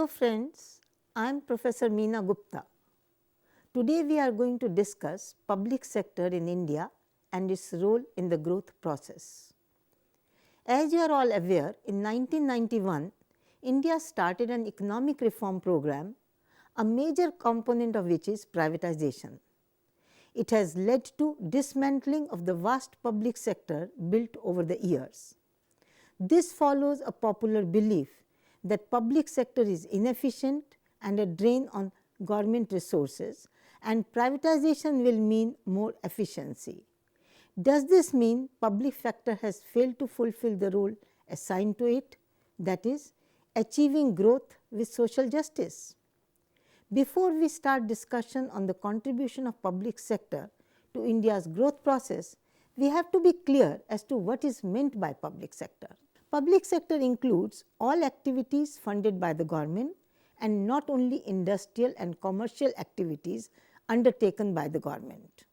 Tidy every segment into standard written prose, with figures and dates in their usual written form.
Hello friends, I am Professor Meena Gupta. Today we are going to discuss public sector in India and its role in the growth process. As you are all aware, in 1991, India started an economic reform program, a major component of which is privatization. It has led to dismantling of the vast public sector built over the years. This follows a popular belief that public sector is inefficient and a drain on government resources, and privatization will mean more efficiency. Does this mean public sector has failed to fulfill the role assigned to it, that is, achieving growth with social justice? Before we start discussion on the contribution of public sector to India's growth process, we have to be clear as to what is meant by public sector. Public sector includes all activities funded by the government and not only industrial and commercial activities undertaken by the government.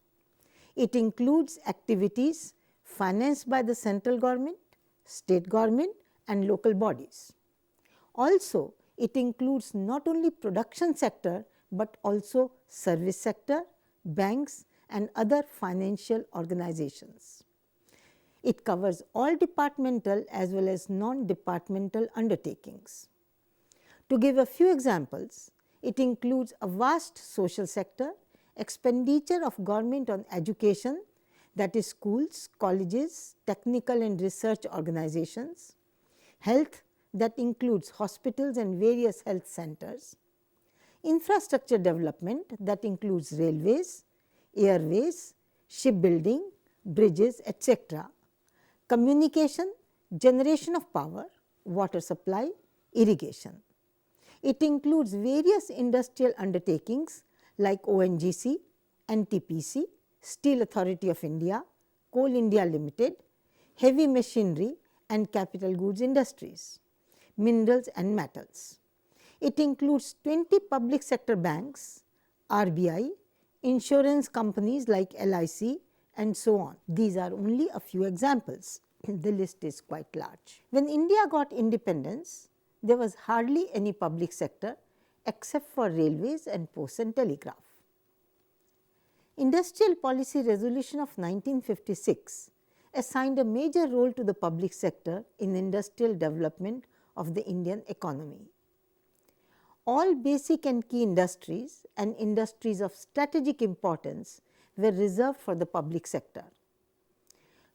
It includes activities financed by the central government, state government and local bodies. Also, it includes not only production sector, but also service sector, banks and other financial organizations. It covers all departmental as well as non-departmental undertakings. To give a few examples, it includes a vast social sector, expenditure of government on education, that is schools, colleges, technical and research organizations, health, that includes hospitals and various health centers, infrastructure development, that includes railways, airways, shipbuilding, bridges, etc., communication, generation of power, water supply, irrigation. It includes various industrial undertakings like ONGC, NTPC, Steel Authority of India, Coal India Limited, heavy machinery and capital goods industries, minerals and metals. It includes 20 public sector banks, RBI, insurance companies like LIC and so on. These are only a few examples. The list is quite large. When India got independence, there was hardly any public sector except for railways and post and telegraph. Industrial Policy Resolution of 1956 assigned a major role to the public sector in industrial development of the Indian economy. All basic and key industries and industries of strategic importance were reserved for the public sector.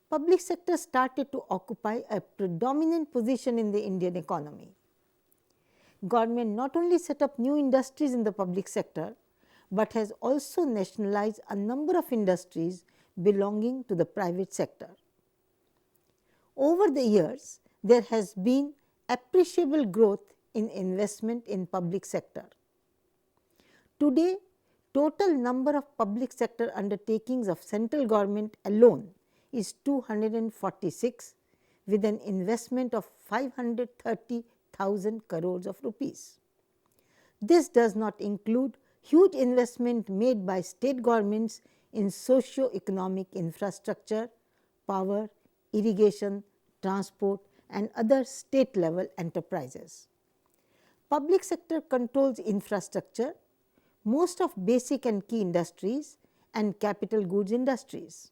Public sector started to occupy a predominant position in the Indian economy. Government not only set up new industries in the public sector, but has also nationalized a number of industries belonging to the private sector. Over the years, there has been appreciable growth in investment in public sector. Today, total number of public sector undertakings of central government alone is 246 with an investment of 530,000 crores of rupees. This does not include huge investment made by state governments in socio-economic infrastructure, power, irrigation, transport and other state level enterprises. Public sector controls infrastructure, most of basic and key industries and capital goods industries.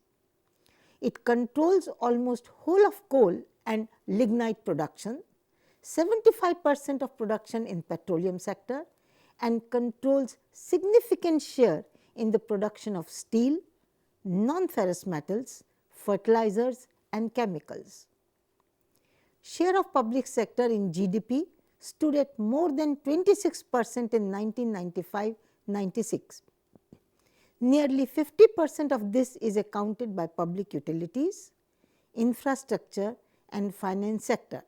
It controls almost whole of coal and lignite production, 75% of production in petroleum sector and controls significant share in the production of steel, non-ferrous metals, fertilizers and chemicals. Share of public sector in GDP stood at more than 26% in 1995-96. Nearly 50% of this is accounted by public utilities, infrastructure and finance sector.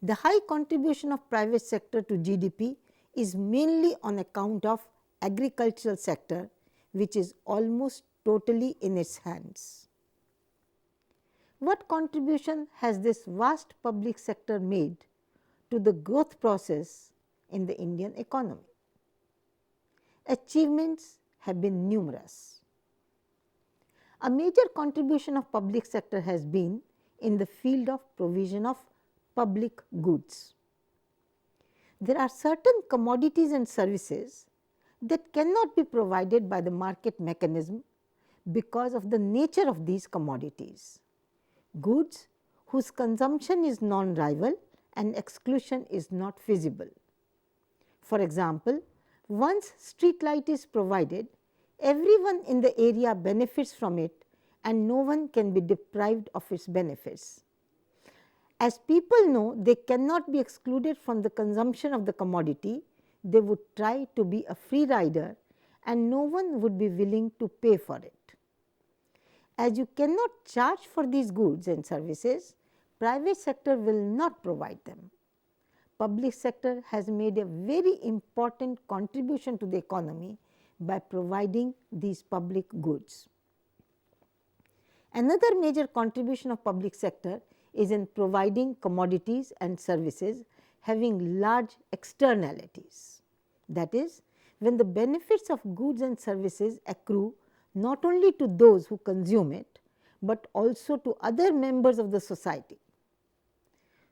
The high contribution of private sector to GDP is mainly on account of agricultural sector, which is almost totally in its hands. What contribution has this vast public sector made to the growth process in the Indian economy? Achievements have been numerous. A major contribution of public sector has been in the field of provision of public goods. There are certain commodities and services that cannot be provided by the market mechanism because of the nature of these commodities. Goods whose consumption is non-rival and exclusion is not feasible. For example, once street light is provided, everyone in the area benefits from it and no one can be deprived of its benefits. As people know they cannot be excluded from the consumption of the commodity, they would try to be a free rider and no one would be willing to pay for it. As you cannot charge for these goods and services, private sector will not provide them. Public sector has made a very important contribution to the economy by providing these public goods. Another major contribution of public sector is in providing commodities and services having large externalities. That is, when the benefits of goods and services accrue not only to those who consume it, but also to other members of the society.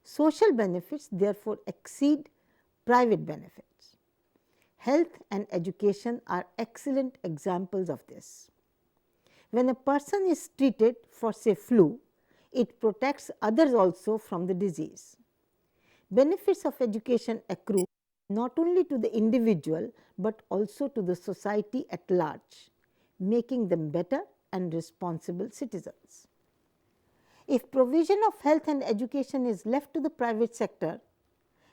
Social benefits therefore exceed private benefits. Health and education are excellent examples of this. When a person is treated for, say, flu, it protects others also from the disease. Benefits of education accrue not only to the individual, but also to the society at large, making them better and responsible citizens. If provision of health and education is left to the private sector,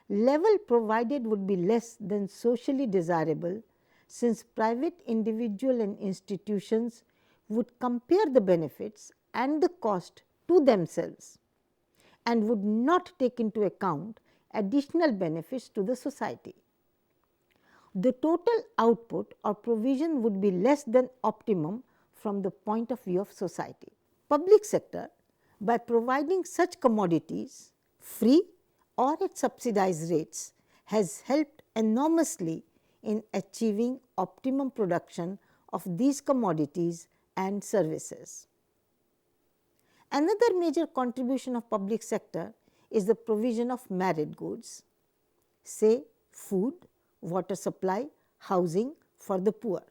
level provided would be less than socially desirable, since private individual and institutions would compare the benefits and the cost to themselves and would not take into account additional benefits to the society. The total output or provision would be less than optimum from the point of view of society. Public sector, by providing such commodities free or at subsidized rates, has helped enormously in achieving optimum production of these commodities and services. Another major contribution of public sector is the provision of merit goods, say food, water supply, housing for the poor.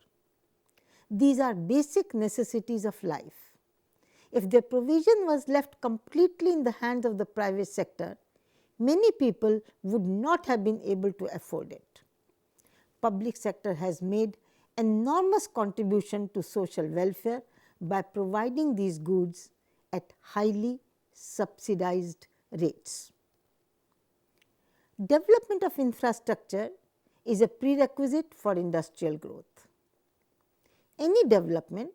These are basic necessities of life. If their provision was left completely in the hands of the private sector, many people would not have been able to afford it. Public sector has made enormous contribution to social welfare by providing these goods at highly subsidized rates. Development of infrastructure is a prerequisite for industrial growth. Any development,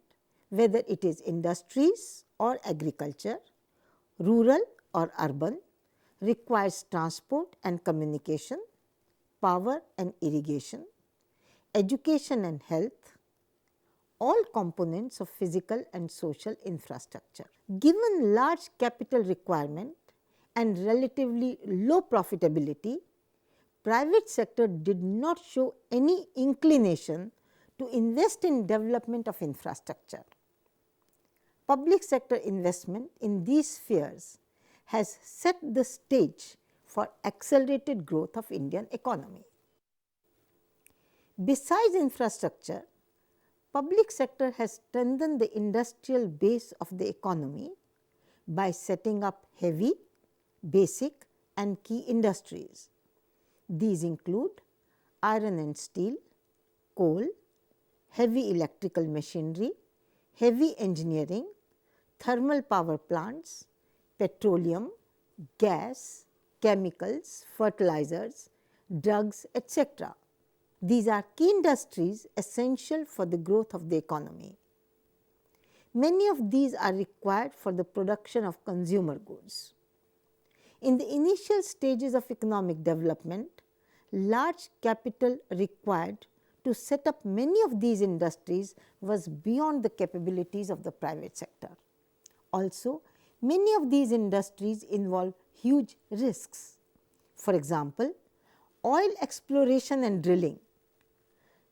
whether it is industries or agriculture, rural or urban, requires transport and communication, power and irrigation, education and health, all components of physical and social infrastructure. Given large capital requirement and relatively low profitability, private sector did not show any inclination to invest in development of infrastructure. Public sector investment in these spheres has set the stage for accelerated growth of Indian economy. Besides infrastructure, public sector has strengthened the industrial base of the economy by setting up heavy, basic and key industries. These include iron and steel, coal, heavy electrical machinery, heavy engineering, thermal power plants, petroleum, gas, chemicals, fertilizers, drugs, etc. These are key industries essential for the growth of the economy. Many of these are required for the production of consumer goods. In the initial stages of economic development, large capital required to set up many of these industries was beyond the capabilities of the private sector. Also, many of these industries involve huge risks. For example, oil exploration and drilling.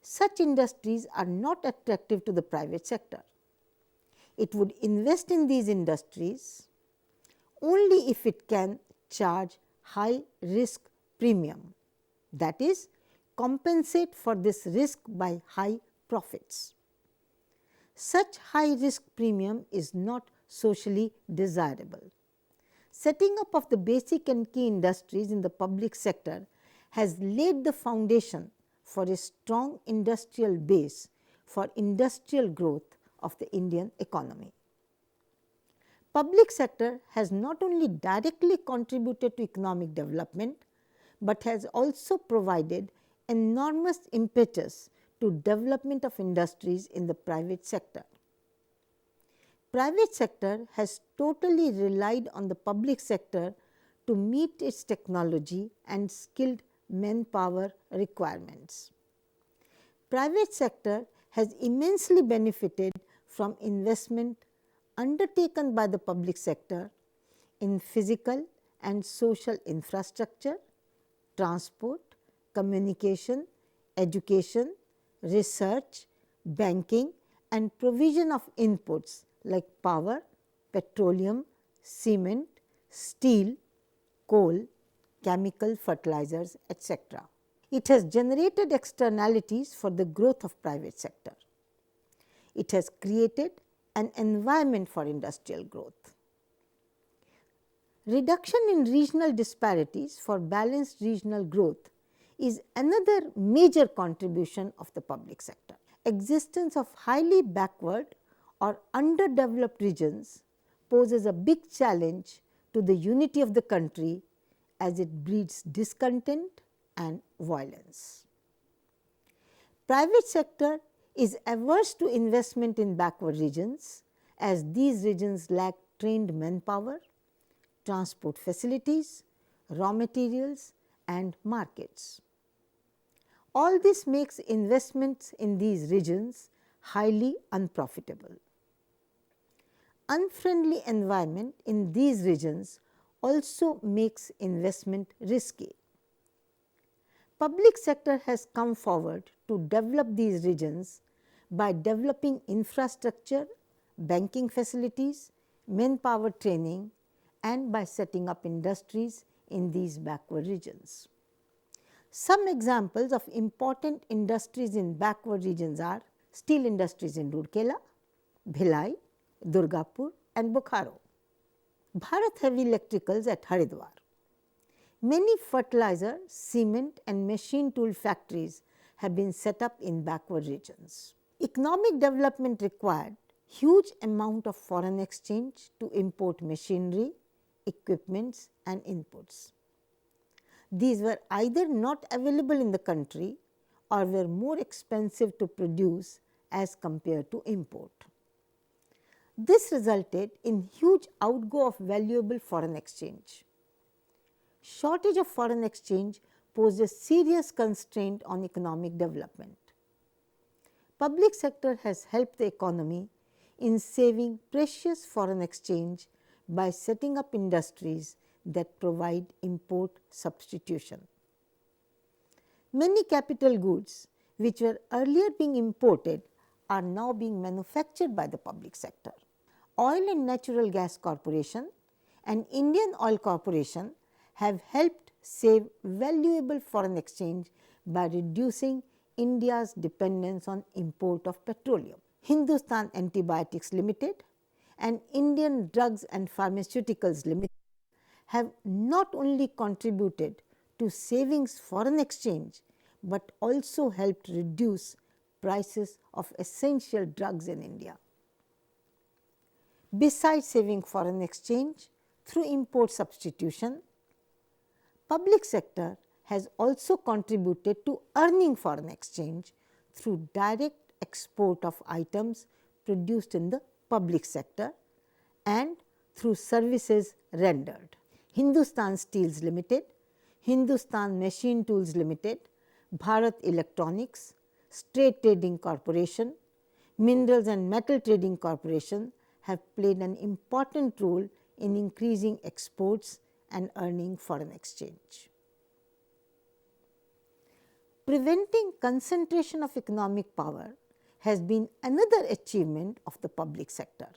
Such industries are not attractive to the private sector. It would invest in these industries only if it can charge high risk premium. that is, compensate for this risk by high profits. Such high risk premium is not socially desirable. Setting up of the basic and key industries in the public sector has laid the foundation for a strong industrial base for industrial growth of the Indian economy. Public sector has not only directly contributed to economic development, but has also provided enormous impetus to development of industries in the private sector. Private sector has totally relied on the public sector to meet its technology and skilled manpower requirements. Private sector has immensely benefited from investment undertaken by the public sector in physical and social infrastructure, transport, communication, education, research, banking and provision of inputs like power, petroleum, cement, steel, coal, chemical fertilizers, etc. It has generated externalities for the growth of private sector. It has created an environment for industrial growth. Reduction in regional disparities for balanced regional growth is another major contribution of the public sector. Existence of highly backward or underdeveloped regions poses a big challenge to the unity of the country as it breeds discontent and violence. Private sector is averse to investment in backward regions as these regions lack trained manpower, transport facilities, raw materials and markets. All this makes investments in these regions highly unprofitable. Unfriendly environment in these regions also makes investment risky. Public sector has come forward to develop these regions by developing infrastructure, banking facilities, manpower training and by setting up industries in these backward regions. Some examples of important industries in backward regions are steel industries in Rourkela, Bhilai, Durgapur and Bokaro. Bharat Heavy Electricals at Haridwar. Many fertilizer, cement and machine tool factories have been set up in backward regions. Economic development required huge amount of foreign exchange to import machinery, equipments and inputs. These were either not available in the country or were more expensive to produce as compared to import. This resulted in huge outgo of valuable foreign exchange. Shortage of foreign exchange posed a serious constraint on economic development. Public sector has helped the economy in saving precious foreign exchange by setting up industries that provide import substitution. Many capital goods which were earlier being imported are now being manufactured by the public sector. Oil and Natural Gas Corporation and Indian Oil Corporation have helped save valuable foreign exchange by reducing India's dependence on import of petroleum. Hindustan Antibiotics Limited and Indian Drugs and Pharmaceuticals Limited have not only contributed to savings foreign exchange, but also helped reduce prices of essential drugs in India. Besides saving foreign exchange through import substitution, public sector has also contributed to earning foreign exchange through direct export of items produced in the public sector and through services rendered. Hindustan Steels Limited, Hindustan Machine Tools Limited, Bharat Electronics, Strait Trading Corporation, Minerals and Metal Trading Corporation have played an important role in increasing exports and earning foreign exchange. Preventing concentration of economic power has been another achievement of the public sector.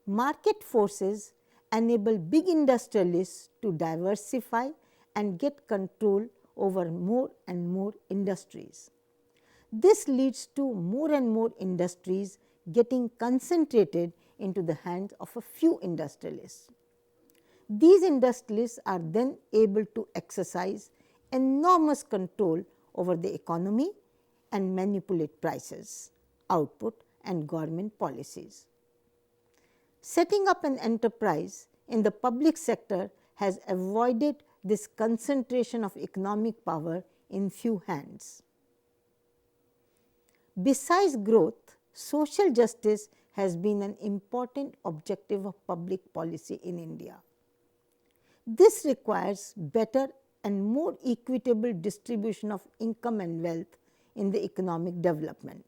Market forces enable big industrialists to diversify and get control over more and more industries. This leads to more and more industries getting concentrated into the hands of a few industrialists. These industrialists are then able to exercise enormous control over the economy and manipulate prices, output and government policies. Setting up an enterprise in the public sector has avoided this concentration of economic power in few hands. Besides growth, social justice has been an important objective of public policy in India. This requires better and more equitable distribution of income and wealth in the economic development.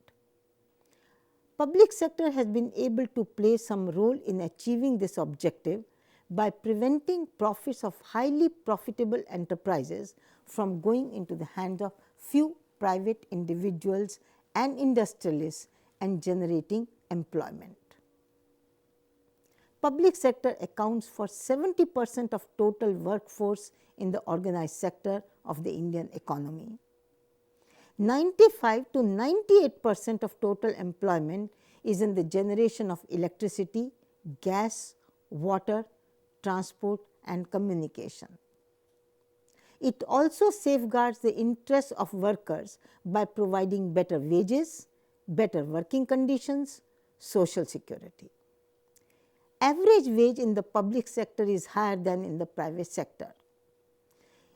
Public sector has been able to play some role in achieving this objective by preventing profits of highly profitable enterprises from going into the hands of few private individuals and industrialists and generating employment. Public sector accounts for 70% of total workforce in the organized sector of the Indian economy. 95 to 98% of total employment is in the generation of electricity, gas, water, transport and communication. It also safeguards the interests of workers by providing better wages, better working conditions, social security. Average wage in the public sector is higher than in the private sector.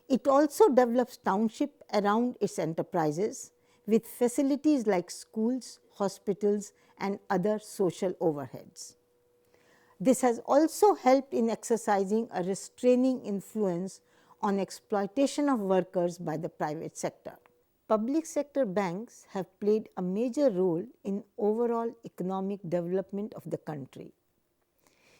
It also develops township around its enterprises with facilities like schools, hospitals and other social overheads. This has also helped in exercising a restraining influence on exploitation of workers by the private sector. Public sector banks have played a major role in overall economic development of the country.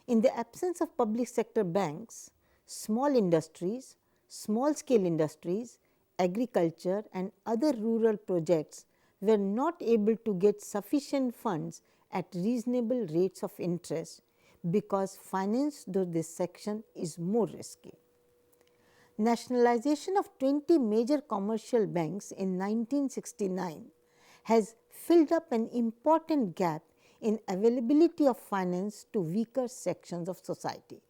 In the absence of public sector banks, small industries, small scale industries, agriculture and other rural projects were not able to get sufficient funds at reasonable rates of interest because finance through this section is more risky. Nationalization of 20 major commercial banks in 1969 has filled up an important gap in availability of finance to weaker sections of society.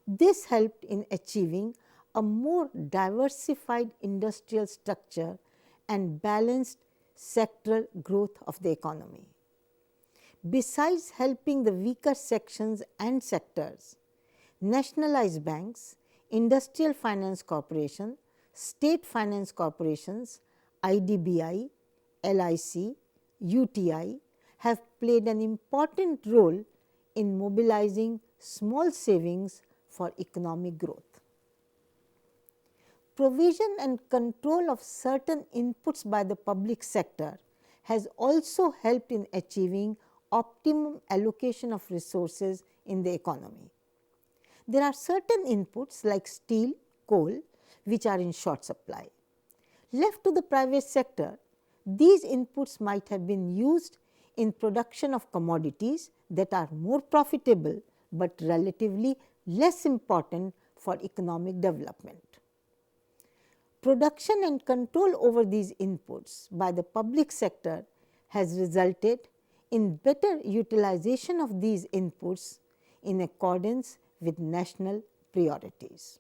This helped in achieving a more diversified industrial structure and balanced sectoral growth of the economy. Besides helping the weaker sections and sectors, nationalized banks, Industrial Finance Corporation, State Finance Corporations, IDBI, LIC, UTI have played an important role in mobilizing small savings for economic growth. Provision and control of certain inputs by the public sector has also helped in achieving optimum allocation of resources in the economy. There are certain inputs like steel, coal, which are in short supply. Left to the private sector, these inputs might have been used in production of commodities that are more profitable, but relatively less important for economic development. Production and control over these inputs by the public sector has resulted in better utilization of these inputs in accordance with national priorities.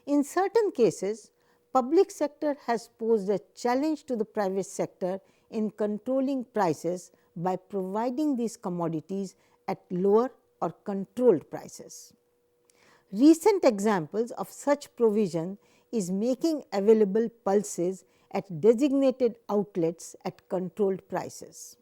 In certain cases, public sector has posed a challenge to the private sector in controlling prices by providing these commodities at lower or controlled prices. Recent examples of such provision is making available pulses at designated outlets at controlled prices.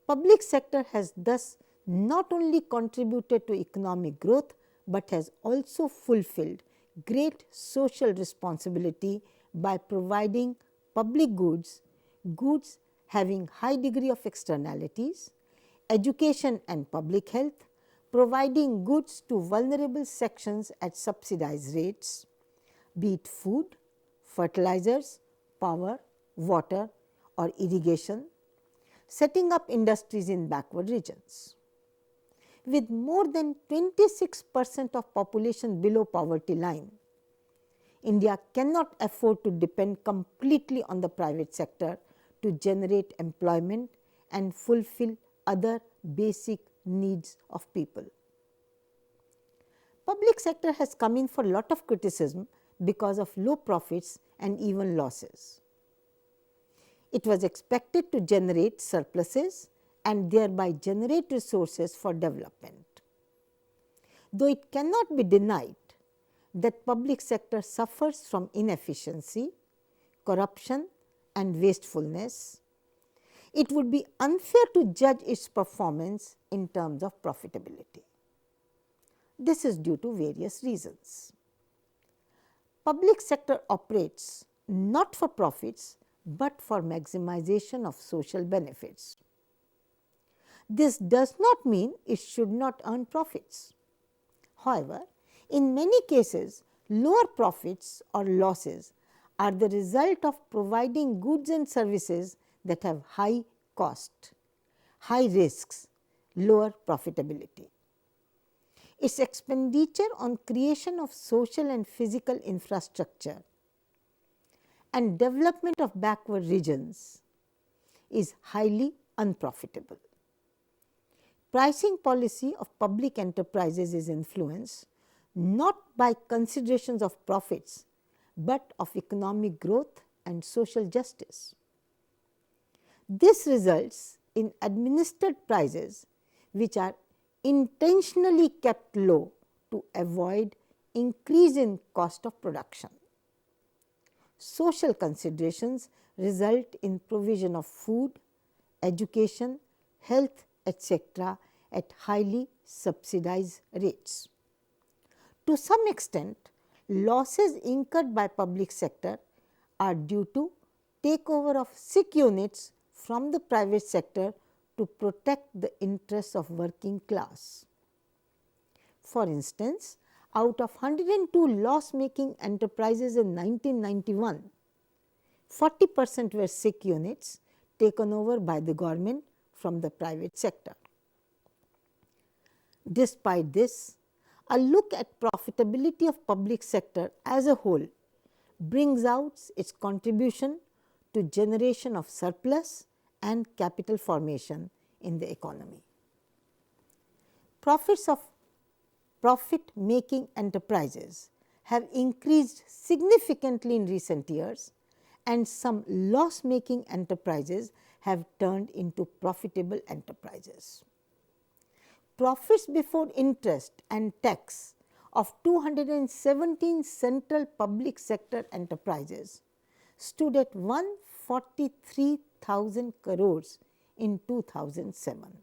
Public sector has thus not only contributed to economic growth, but has also fulfilled great social responsibility by providing public goods, goods having high degree of externalities, education and public health, providing goods to vulnerable sections at subsidized rates, be it food, fertilizers, power, water or irrigation, setting up industries in backward regions. With more than 26% of population below poverty line, India cannot afford to depend completely on the private sector to generate employment and fulfill other basic needs of people. Public sector has come in for a lot of criticism because of low profits and even losses. It was expected to generate surpluses and thereby generate resources for development. Though it cannot be denied that public sector suffers from inefficiency, corruption and wastefulness, it would be unfair to judge its performance in terms of profitability. This is due to various reasons. Public sector operates not for profits but for maximization of social benefits. This does not mean it should not earn profits. However, in many cases, lower profits or losses are the result of providing goods and services that have high cost, high risks, lower profitability. Its expenditure on creation of social and physical infrastructure and development of backward regions is highly unprofitable. Pricing policy of public enterprises is influenced not by considerations of profits, but of economic growth and social justice. This results in administered prices which are intentionally kept low to avoid increase in cost of production. Social considerations result in provision of food, education, health, etc. at highly subsidized rates. To some extent, losses incurred by public sector are due to takeover of sick units from the private sector to protect the interests of working class. For instance, out of 102 loss-making enterprises in 1991, 40% were sick units taken over by the government from the private sector. Despite this, a look at profitability of public sector as a whole brings out its contribution to generation of surplus and capital formation in the economy. Profits of profit-making enterprises have increased significantly in recent years, and some loss-making enterprises have turned into profitable enterprises. Profits before interest and tax of 217 central public sector enterprises stood at 143,000 crores in 2007.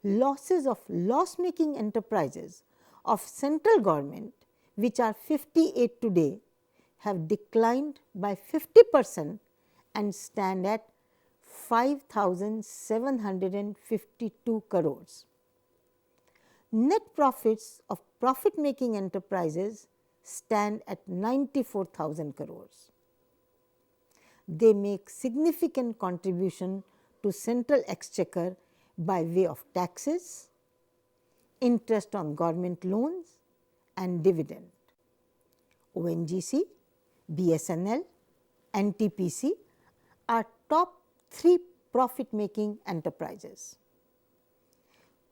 Losses of loss-making enterprises of central government, which are 58 today, have declined by 50% and stand at 5,752 crores. Net profits of profit-making enterprises stand at 94,000 crores. They make significant contribution to central exchequer by way of taxes, interest on government loans and dividend. ONGC, BSNL, NTPC are top 3 profit-making enterprises.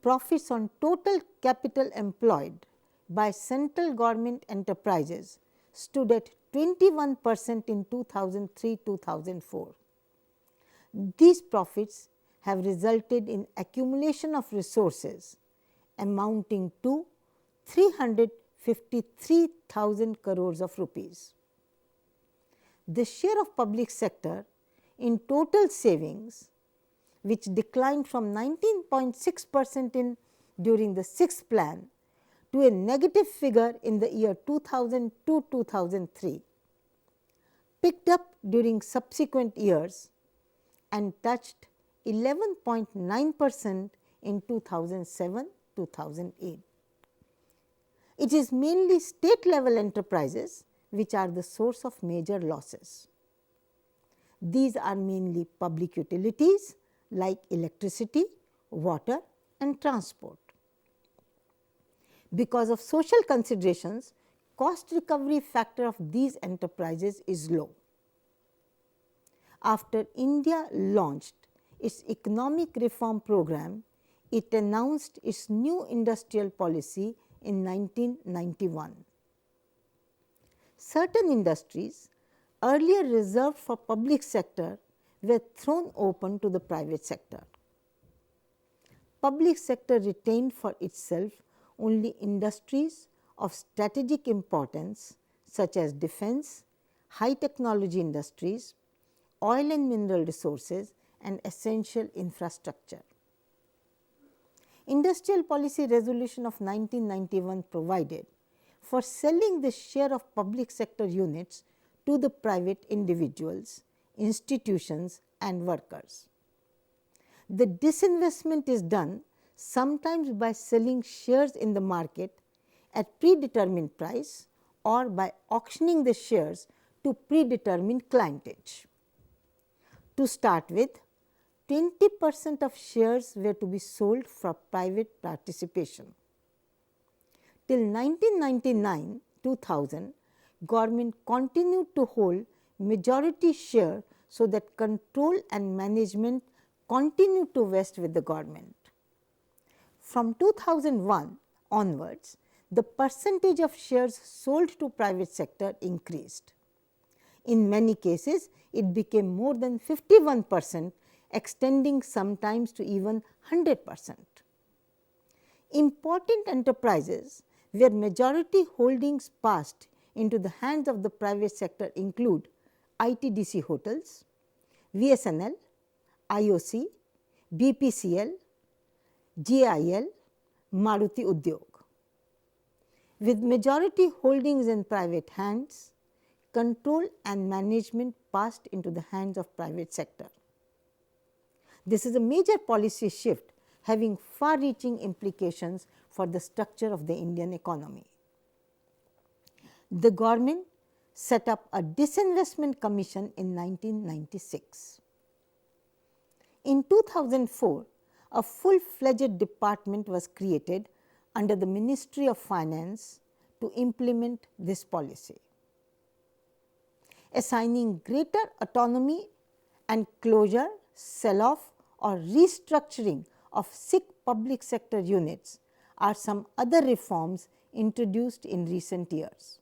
Profits on total capital employed by central government enterprises stood at 21% in 2003-2004. These profits have resulted in accumulation of resources amounting to 353,000 crores of rupees. The share of public sector in total savings, which declined from 19.6% during the 6th plan to a negative figure in the year 2002-2003, picked up during subsequent years and touched 11.9% in 2007-2008. It is mainly state level enterprises which are the source of major losses. These are mainly public utilities like electricity, water and transport. Because of social considerations, cost recovery factor of these enterprises is low. After India launched its economic reform program, it announced its new industrial policy in 1991. Certain industries earlier reserved for public sector were thrown open to the private sector. Public sector retained for itself only industries of strategic importance such as defense, high technology industries, oil and mineral resources and essential infrastructure. Industrial Policy Resolution of 1991 provided for selling the share of public sector units to the private individuals, institutions and workers. The disinvestment is done sometimes by selling shares in the market at predetermined price or by auctioning the shares to predetermined clientage. To start with, 20% of shares were to be sold for private participation. Till 1999-2000, government continued to hold majority share so that control and management continued to vest with the government. From 2001 onwards, the percentage of shares sold to private sector increased. In many cases, it became more than 51%, extending sometimes to even 100%. Important enterprises where majority holdings passed into the hands of the private sector include ITDC Hotels, VSNL, IOC, BPCL, GIL, Maruti Udyog. With majority holdings in private hands, control and management passed into the hands of private sector. This is a major policy shift having far-reaching implications for the structure of the Indian economy. The government set up a Disinvestment Commission in 1996. In 2004, a full-fledged department was created under the Ministry of Finance to implement this policy. Assigning greater autonomy and closure, sell-off or restructuring of sick public sector units are some other reforms introduced in recent years.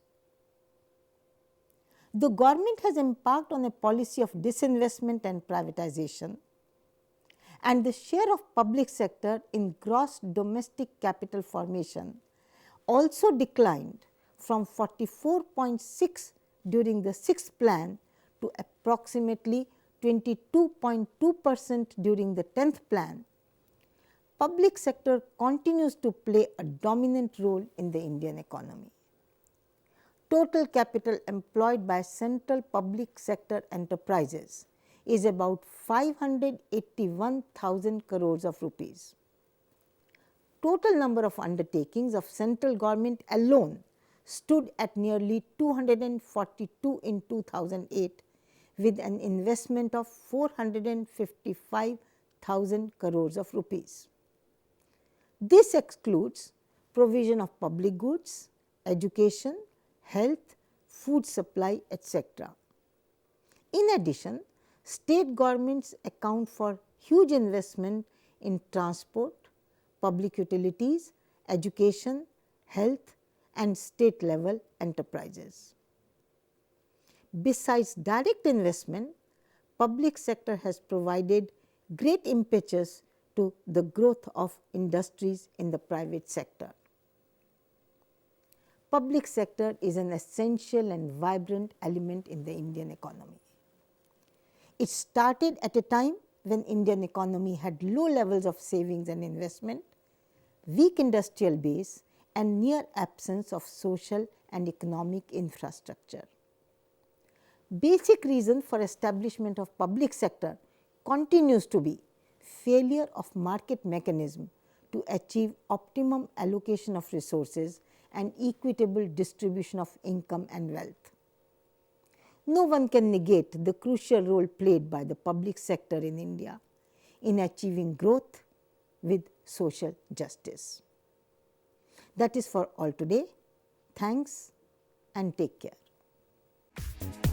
The government has embarked on a policy of disinvestment and privatization, and the share of public sector in gross domestic capital formation also declined from 44.6 during the 6th plan to approximately 22.2% during the 10th plan. Public sector continues to play a dominant role in the Indian economy. Total capital employed by central public sector enterprises is about 581,000 crores of rupees. Total number of undertakings of central government alone stood at nearly 242 in 2008 with an investment of 455,000 crores of rupees. This excludes provision of public goods, education, health, food supply, etc. In addition, state governments account for huge investment in transport, public utilities, education, health and state level enterprises. Besides direct investment, public sector has provided great impetus to the growth of industries in the private sector. Public sector is an essential and vibrant element in the Indian economy. It started at a time when Indian economy had low levels of savings and investment, weak industrial base and near absence of social and economic infrastructure. Basic reason for establishment of public sector continues to be failure of market mechanism to achieve optimum allocation of resources and equitable distribution of income and wealth. No one can negate the crucial role played by the public sector in India in achieving growth with social justice. That is for all today. Thanks. and take care.